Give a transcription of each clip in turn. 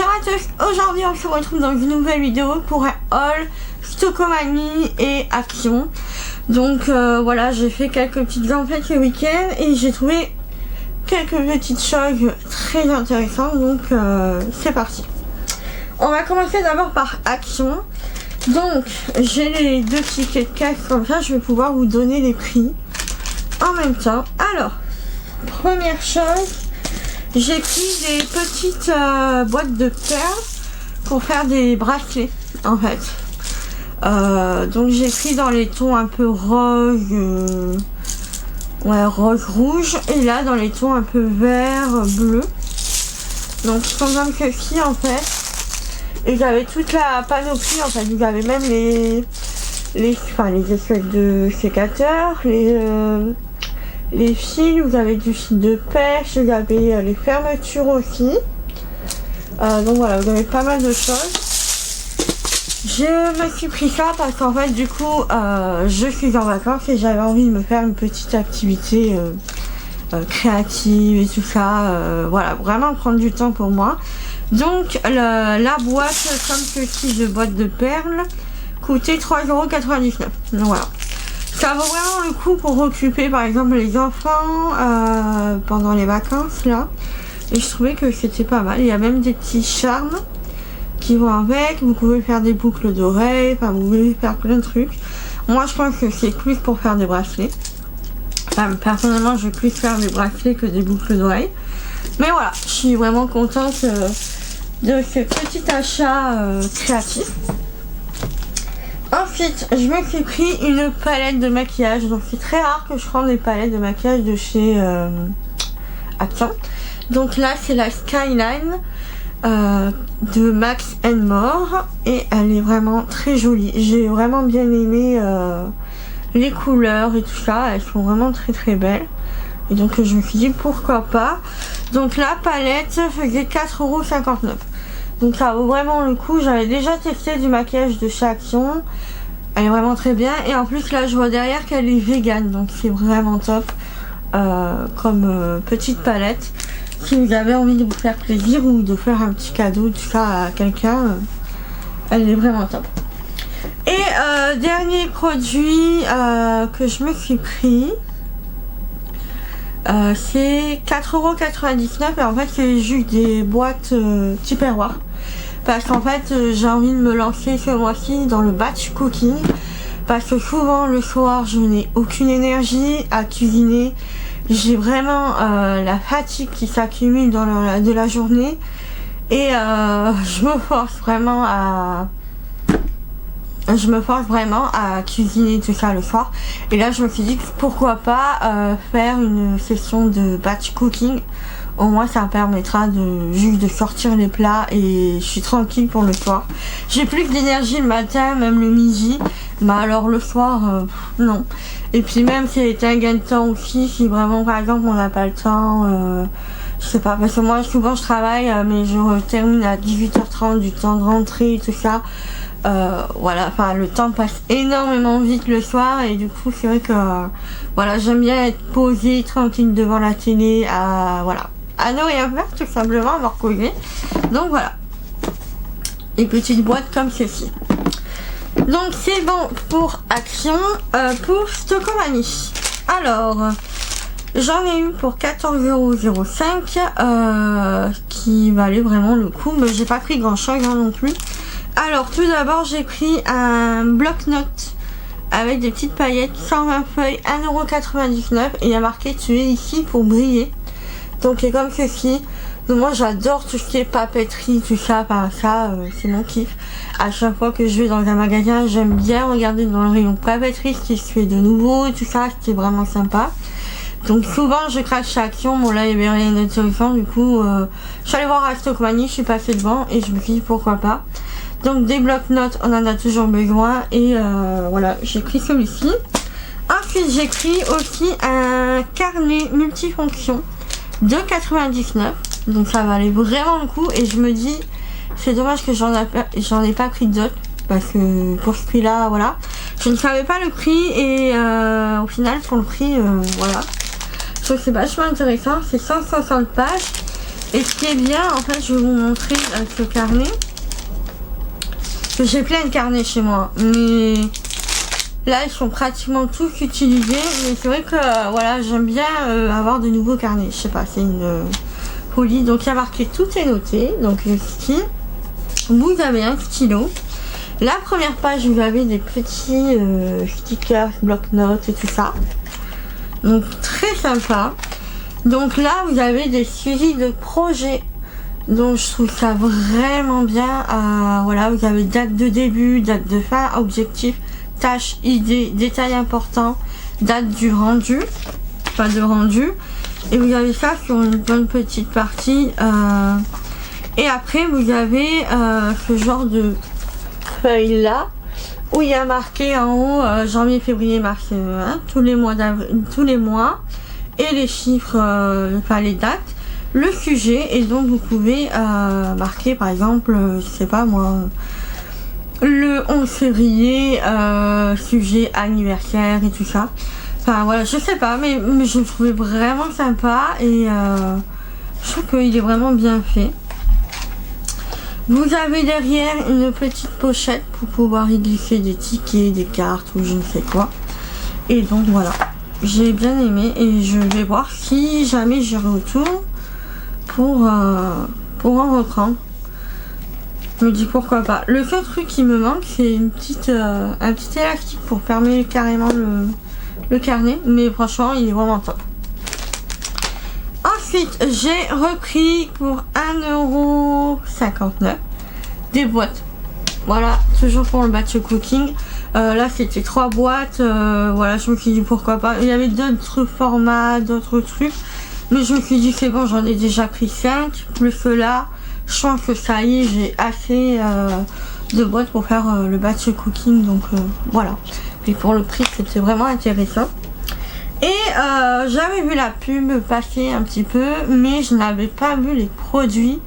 Bonjour à tous, aujourd'hui on se retrouve dans une nouvelle vidéo pour un haul Stockomanie et Action. Donc voilà, j'ai fait quelques petites emplettes ce week-end et j'ai trouvé quelques petites choses très intéressantes, donc c'est parti. On va commencer d'abord par Action. Donc j'ai les deux tickets de caisse comme ça, je vais pouvoir vous donner les prix en même temps. Alors, première chose, j'ai pris des petites boîtes de perles pour faire des bracelets en fait. Donc j'ai pris dans les tons un peu rose, ouais, rose rouge, et là dans les tons un peu vert bleu. Donc ils sont comme ceci en fait. Et j'avais toute la panoplie en fait. Vous avez même les espèces de sécateurs, les fils, vous avez du fil de pêche, vous avez les fermetures aussi. Donc voilà, vous avez pas mal de choses. Je me suis pris ça parce qu'en fait du coup je suis en vacances et j'avais envie de me faire une petite activité créative et tout ça. Voilà, vraiment prendre du temps pour moi. Donc la boîte comme ceci de boîte de perles coûtait 3,99 €. Donc voilà. Ça vaut vraiment le coup pour occuper par exemple les enfants pendant les vacances là. Et je trouvais que c'était pas mal. Il y a même des petits charmes qui vont avec. Vous pouvez faire des boucles d'oreilles, enfin vous pouvez faire plein de trucs. Moi je pense que c'est plus pour faire des bracelets. Enfin, personnellement je vais plus faire des bracelets que des boucles d'oreilles. Mais voilà, je suis vraiment contente de ce petit achat créatif. Ensuite, je me suis pris une palette de maquillage. Donc c'est très rare que je prenne des palettes de maquillage de chez Action. Donc là c'est la Skyline de Max & More et elle est vraiment très jolie. J'ai vraiment bien aimé les couleurs et tout ça. Elles sont vraiment très très belles. Et donc je me suis dit pourquoi pas. Donc la palette faisait 4,59 €. Donc ça vaut vraiment le coup. J'avais déjà testé du maquillage de chez Action. Elle est vraiment très bien. Et en plus là je vois derrière qu'elle est vegan. Donc c'est vraiment top comme petite palette. Si vous avez envie de vous faire plaisir ou de faire un petit cadeau tout ça à quelqu'un, elle est vraiment top. Et dernier produit que je me suis pris. C'est 4,99 € et en fait c'est juste des boîtes Tupperware parce qu'en fait j'ai envie de me lancer ce mois-ci dans le batch cooking parce que souvent le soir je n'ai aucune énergie à cuisiner. J'ai vraiment la fatigue qui s'accumule de la journée et je me force vraiment à cuisiner tout ça le soir. Et là je me suis dit pourquoi pas faire une session de batch cooking. Au moins ça permettra juste de sortir les plats et je suis tranquille pour le soir. J'ai plus que d'énergie le matin, même le midi, mais alors le soir non. Et puis même c'est un gain de temps aussi si vraiment par exemple on n'a pas le temps, je sais pas, parce que moi souvent je travaille mais je termine à 18h30, du temps de rentrer et tout ça. Voilà, enfin le temps passe énormément vite le soir et du coup c'est vrai que voilà, j'aime bien être posée tranquille devant la télé à ne rien faire tout simplement, à me reposer. Donc voilà, une petite boîte comme ceci. Donc c'est bon pour Action. Pour Stockomanie, alors j'en ai eu pour 14,05 €, qui valait vraiment le coup, mais j'ai pas pris grand chose non plus. Alors tout d'abord j'ai pris un bloc-notes avec des petites paillettes, 120 feuilles, 1,99 € et il y a marqué tu es ici pour briller. Donc c'est comme ceci. Donc moi j'adore tout ce qui est papeterie, tout ça, enfin ça c'est mon kiff. À chaque fois que je vais dans un magasin j'aime bien regarder dans le rayon papeterie ce qui se fait de nouveau, tout ça, c'est vraiment sympa. Donc souvent je craque chez Action, bon là il n'y avait rien d'intéressant, du coup je suis allée voir à Stockomanie, je suis passée devant et je me suis dit pourquoi pas. Donc des blocs-notes, on en a toujours besoin et voilà, j'ai pris celui-ci. Ensuite j'ai pris aussi un carnet multifonction de 99 €, donc ça valait vraiment le coup et je me dis c'est dommage que j'en ai pas pris d'autres parce que pour ce prix là voilà, je ne savais pas le prix et au final pour le prix voilà, je trouve que c'est vachement intéressant. C'est 160 pages Et ce qui est bien, en fait, je vais vous montrer ce carnet. J'ai plein de carnets chez moi, mais là ils sont pratiquement tous utilisés. Mais c'est vrai que voilà, j'aime bien avoir de nouveaux carnets. Je sais pas, c'est une folie. Donc il y a marqué tout est noté. Donc ici, vous avez un stylo. La première page, vous avez des petits stickers, bloc-notes et tout ça. Donc très sympa. Donc là, vous avez des suivis de projets. Donc je trouve ça vraiment bien. Voilà, vous avez date de début, date de fin, objectif, tâche, idée, détail important, date du rendu, enfin de rendu. Et vous avez ça sur une bonne petite partie. Et après vous avez ce genre de feuille là où il y a marqué en haut janvier, février, mars, tous les mois d'avril, tous les mois et les chiffres, enfin les dates. Le sujet, et donc vous pouvez marquer par exemple, je sais pas moi, le 11 février, sujet anniversaire et tout ça. Enfin voilà, je sais pas, mais je le trouvais vraiment sympa et je trouve qu'il est vraiment bien fait. Vous avez derrière une petite pochette pour pouvoir y glisser des tickets, des cartes ou je ne sais quoi. Et donc voilà, j'ai bien aimé et je vais voir si jamais j'y retourne pour en reprendre. Je me dis pourquoi pas. Le seul truc qui me manque, c'est un petit élastique pour fermer carrément le carnet, mais franchement il est vraiment top. Ensuite j'ai repris pour 1,59 € des boîtes. Voilà, toujours pour le batch cooking. Là c'était 3 boîtes. Voilà, je me suis dit pourquoi pas. Il y avait d'autres formats, d'autres trucs. Mais je me suis dit c'est bon, j'en ai déjà pris 5, plus que là, je pense que ça y est, j'ai assez de boîtes pour faire le batch cooking, donc voilà. Puis pour le prix, c'était vraiment intéressant. Et j'avais vu la pub passer un petit peu, mais je n'avais pas vu les produits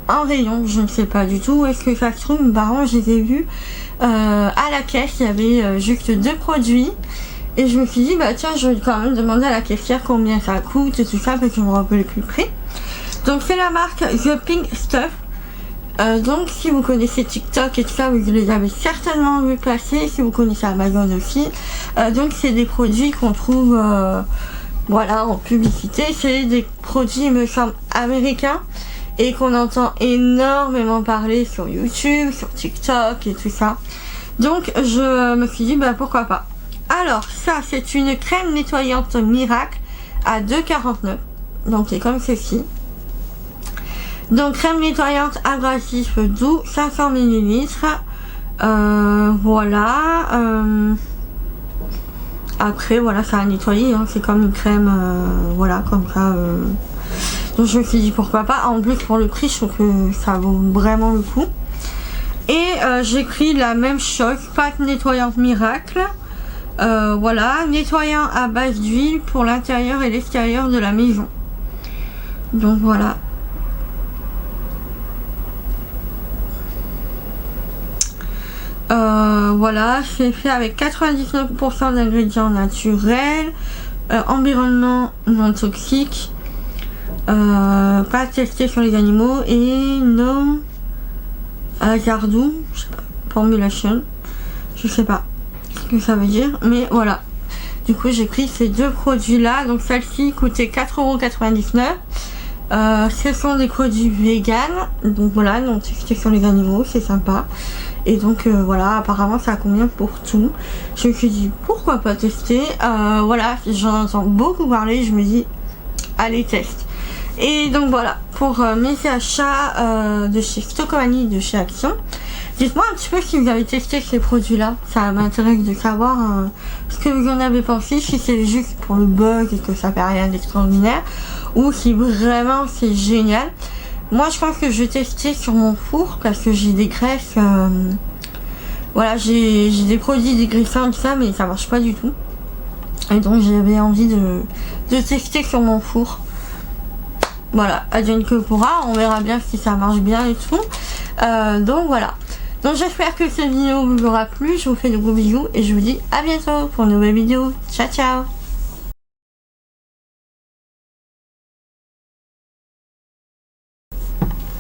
en rayon, je ne sais pas du tout où est-ce que ça se trouve. Mes parents, je les ai vus à la caisse, il y avait juste 2 produits. Et je me suis dit, bah tiens, je vais quand même demander à la caissière combien ça coûte et tout ça, parce que je me rappelle plus le prix. Donc c'est la marque The Pink Stuff. Donc si vous connaissez TikTok et tout ça, vous les avez certainement vu passer. Si vous connaissez Amazon aussi. Donc c'est des produits qu'on trouve voilà, en publicité. C'est des produits, il me semble, américains. Et qu'on entend énormément parler sur YouTube, sur TikTok et tout ça. Donc je me suis dit, bah pourquoi pas. Alors ça c'est une crème nettoyante miracle à 2,49 €. Donc c'est comme ceci. Donc crème nettoyante abrasif doux 500 ml. Voilà. Après voilà, ça a nettoyé, hein. C'est comme une crème voilà, comme ça. Donc je me suis dit pourquoi pas. En plus pour le prix, je trouve que ça vaut vraiment le coup. Et j'ai pris la même chose, pâte nettoyante miracle. Voilà, nettoyant à base d'huile pour l'intérieur et l'extérieur de la maison. Donc voilà. Voilà, c'est fait avec 99% d'ingrédients naturels, environnement non toxique, pas testé sur les animaux et non hasardeux, je sais pas, formulation, je sais pas ce que ça veut dire, mais voilà. Du coup j'ai pris ces 2 produits là. Donc celle-ci coûtait 4,99 €. Ce sont des produits vegan, donc voilà, non testés sur les animaux, c'est sympa. Et donc voilà, apparemment ça convient pour tout. Je me suis dit pourquoi pas tester. Voilà, j'en entends beaucoup parler, je me dis allez teste. Et donc voilà, pour mes achats de chez Stocomanie, de chez Action. Dites-moi un petit peu si vous avez testé ces produits là. Ça m'intéresse de savoir ce que vous en avez pensé. Si c'est juste pour le bug et que ça fait rien d'extraordinaire, ou si vraiment c'est génial. Moi je pense que je vais tester sur mon four parce que j'ai des graisses. Voilà, j'ai des produits dégraissants, tout ça, mais ça marche pas du tout. Et donc j'avais envie de tester sur mon four. Voilà, advienne que pourra, on verra bien si ça marche bien et tout. Donc voilà. Donc j'espère que cette vidéo vous aura plu. Je vous fais de gros bisous et je vous dis à bientôt pour une nouvelle vidéo. Ciao ciao.